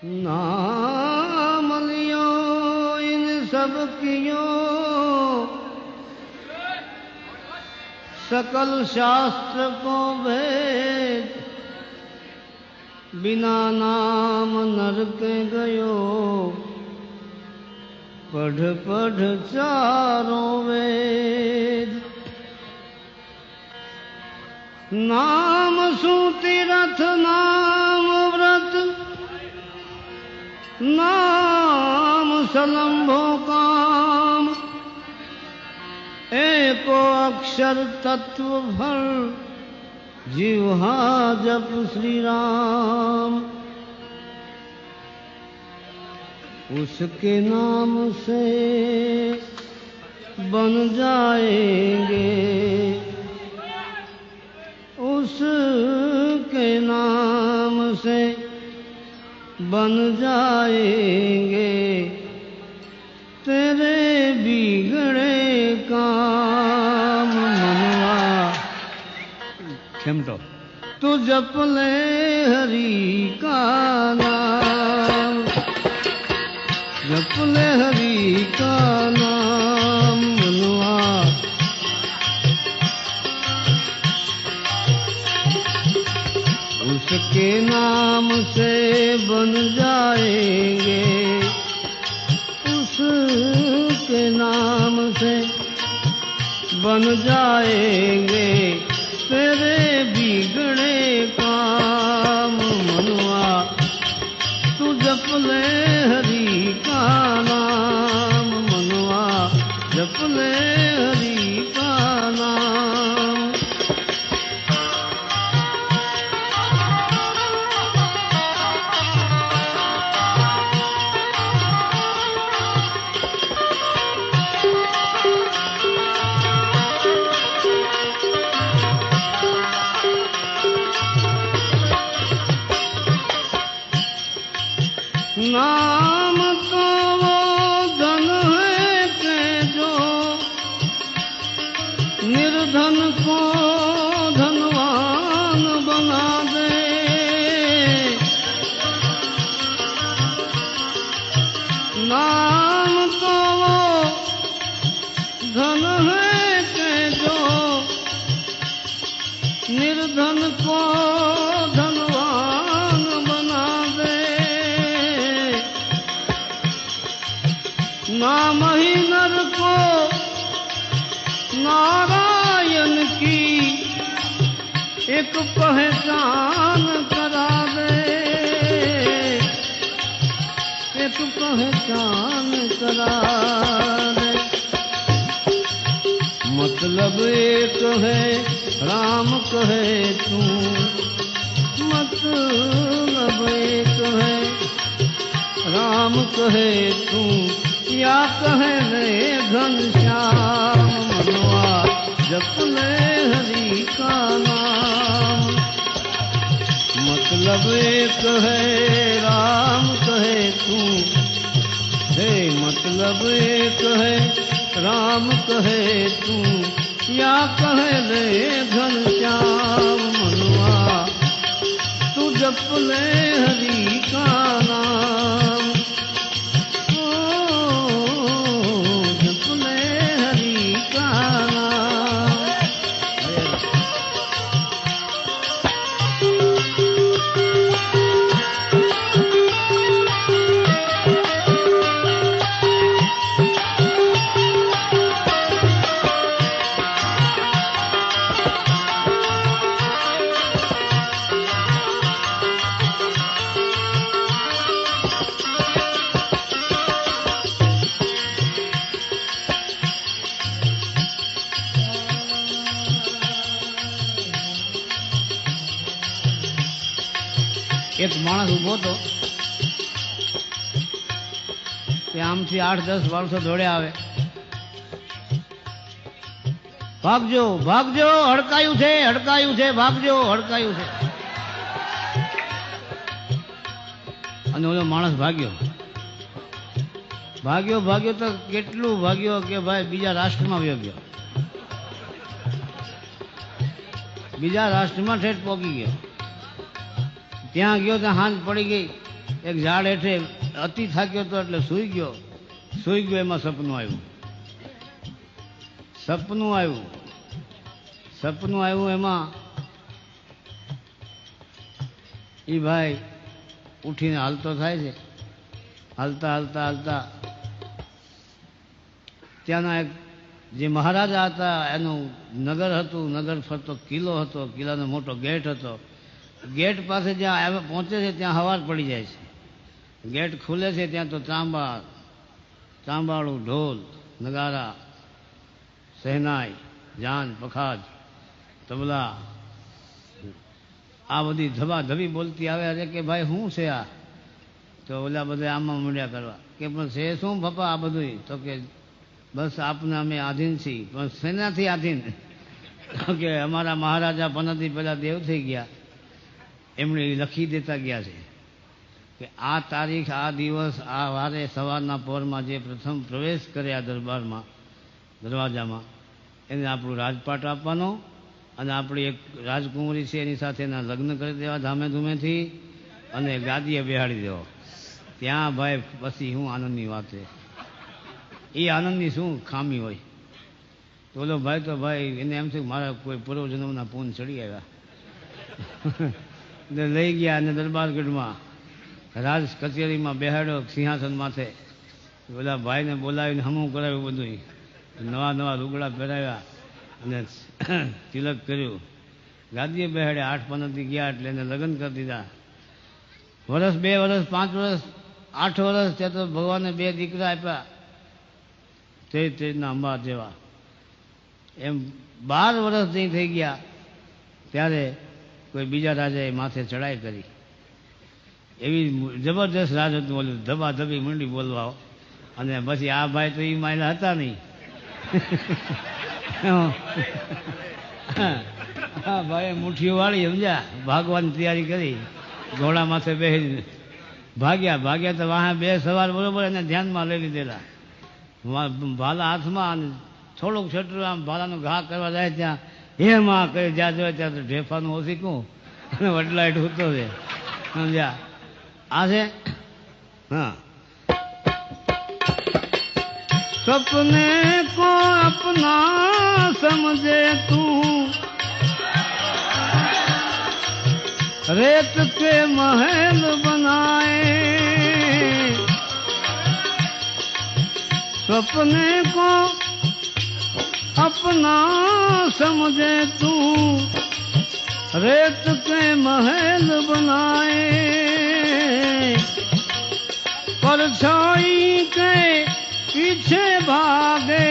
नाम लियो इन सब कियो सकल शास्त्र को भेद बिना नाम नरक गयो पढ़ पढ़ चारों वेद नाम सु तीरथ नाम व्रत नाम सलंभो काम एको अक्षर तत्व भर जिह्वा जप श्री राम उसके नाम से बन जाएंगे उसके नाम से बन जाएंगे तेरे बिगड़े काम मनवा खेमटो तू जप ले हरि का नाम जप ले हरि का नाम मनवा उसके नाम से बन जाएंगे उसके नाम से बन जाएंगे तेरे बिगड़े काम मनवा तू जप ले हरि का नाम मनवा जप ले हरि का नाम नाम तो वो धन है के जो निर्धन को धनवान बना दे नाम तो वो धन है के जो निर्धन को धनवान बना दे नाम ही नर को नारायण की एक पहचान करा दे एक पहचान करा दे मतलब एक है राम कहे तू मतलब एक है राम कहे तू या कहे रे घनश्याम मनवा जप ले हरि का नाम मतलब एक है राम कहे तू हे मतलब एक है राम कहे तू या कहे रे घनश्याम मनवा तू जप ले हरि का नाम एक माणस उभो तो आमथी 8-10 माणसो दौड़्या आवे भागजो भागजो हड़काયું છે भागजो हड़काયું છે અને ઓલો માણસ ભાગ્યો ભાગ્યો ભાગ્યો તો કેટલું ભાગ્યો કે ભાઈ બીજા રાષ્ટ્રમાં વયો ગયો બીજા રાષ્ટ્રમાં ઠેઠ પહોંચી ગયો ત્યાં ગયો ત્યાં હાંજ પડી ગઈ એક ઝાડ હેઠે અતિ થાક્યો હતો એટલે સૂઈ ગયો. એમાં સપનું આવ્યું. એમાં એ ભાઈ ઉઠીને હાલતો થાય છે. હાલતા ત્યાંના એક જે મહારાજા હતા એનું નગર હતું. નગર ફરતો કિલ્લો હતો. કિલ્લાનો મોટો ગેટ હતો. ગેટ પાસે જ્યાં પહોંચે છે ત્યાં હવાર પડી જાય છે. ગેટ ખુલે છે ત્યાં તો ચાંબાળું, ઢોલ, નગારા, શહેનાઈ, જાન, પખાજ, તબલા આ બધી ધબાધબી બોલતી આવે. અરે કે ભાઈ શું છે આ? તો ઓલા બધા આમાં મંડ્યા કરવા કે પણ છે શું પપ્પા આ બધું? તો કે બસ આપને અમે આધીન છીએ. પણ શેનાથી આધીન? કે અમારા મહારાજા પનતી પહેલા દેવ થઈ ગયા, એમણે લખી દેતા ગયા છે કે આ તારીખ, આ દિવસ, આ વારે સવારના પહોરમાં જે પ્રથમ પ્રવેશ કરે આ દરવાજામાં એને આપણું રાજપાટ આપવાનો અને આપણી એક રાજકુમારી છે એની સાથે એના લગ્ન કરી દેવા ધામે ધૂમેથી અને ગાદીએ બેહાડી દેવો. ત્યાં ભાઈ પછી શું આનંદની વાત છે. એ આનંદની શું ખામી હોય? તો ઓલો ભાઈ તો ભાઈ એને એમ છે કે મારા કોઈ પૂર્વજન્મના પૂન ચડી આવ્યા. લઈ ગયા અને દરબારગઢમાં રાજ કચેરીમાં બેહાડ્યો સિંહાસન માથે. ઓલા ભાઈને બોલાવીને હમું કરાવ્યું. બધું નવા રૂગડા પહેરાવ્યા અને તિલક કર્યું. ગાદીએ બેહાડ્યા. 8 પનતી ગયા એટલે એને લગ્ન કરી દીધા. વર્ષ, 2 વર્ષ, 5 વર્ષ, 8 વર્ષ ત્યાં તો ભગવાને 2 દીકરા આપ્યા. તેજના અંબા જેવા. એમ 12 વર્ષ જે થઈ ગયા ત્યારે કોઈ બીજા રાજાએ માથે ચડાઈ કરી. એવી જબરદસ્ત રાજ હતું. બોલ્યું ધબાધબી મંડી બોલવા. અને પછી આ ભાઈ તો એ માયલા હતા નહીં. હા ભાઈ મુઠ્ઠીઓ વાળી સમજ્યા. ભાગવાની તૈયારી કરી. ઘોડા માથે બેસી ભાગ્યા તો વાહે 2 સવાર બરોબર એને ધ્યાનમાં લઈ લીધેલા. ભાલા હાથમાં અને થોડુંક છટરું આમ ભાલાનો ઘા કરવા જાય ત્યાં એમાં કરી જ્યાં જોયે ત્યાં તો ઢેફાનું ઓસીકું અને વડલાઈટ ઉતો છે સમજ્યા. આ છે હા. સપને કો અપના સમજે તું, रेत के महल बनाए, सपने को अपना समझे तू, रेत के महल बनाए, परछाई के पीछे भागे,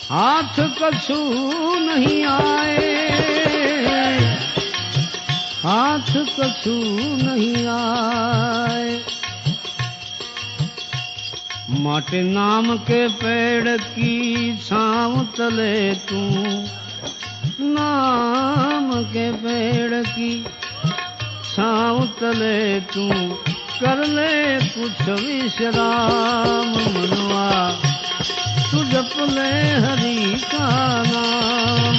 हाथ कछू नहीं आए, हाथ कछू नहीं आए। माटे नाम के पेड़ की छाँव तले तू, नाम के पेड़ की छाँव तले तू, कर ले कुछ विश्राम मनवा, तू जप ले हरि का नाम।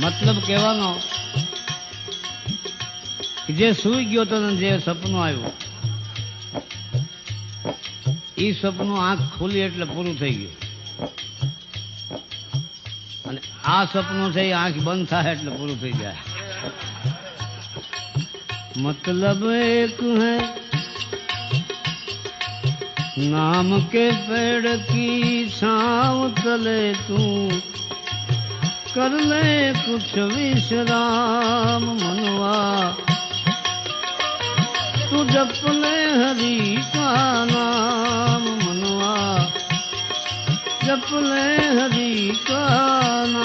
મતલબ કહેવાનો જે સૂઈ ગયો તો જે સપનું આવ્યું એ સપનું આંખ ખુલી એટલે પૂરું થઈ ગયું, અને આ સપનું છે એ આંખ બંધ થાય એટલે પૂરું થઈ જાય. मतलब एक है नाम के पेड़ की छाँव तले तू, कर ले कुछ विश्राम मनवा, तू जप ले हरि का नाम मनवा, जप ले हरि का नाम।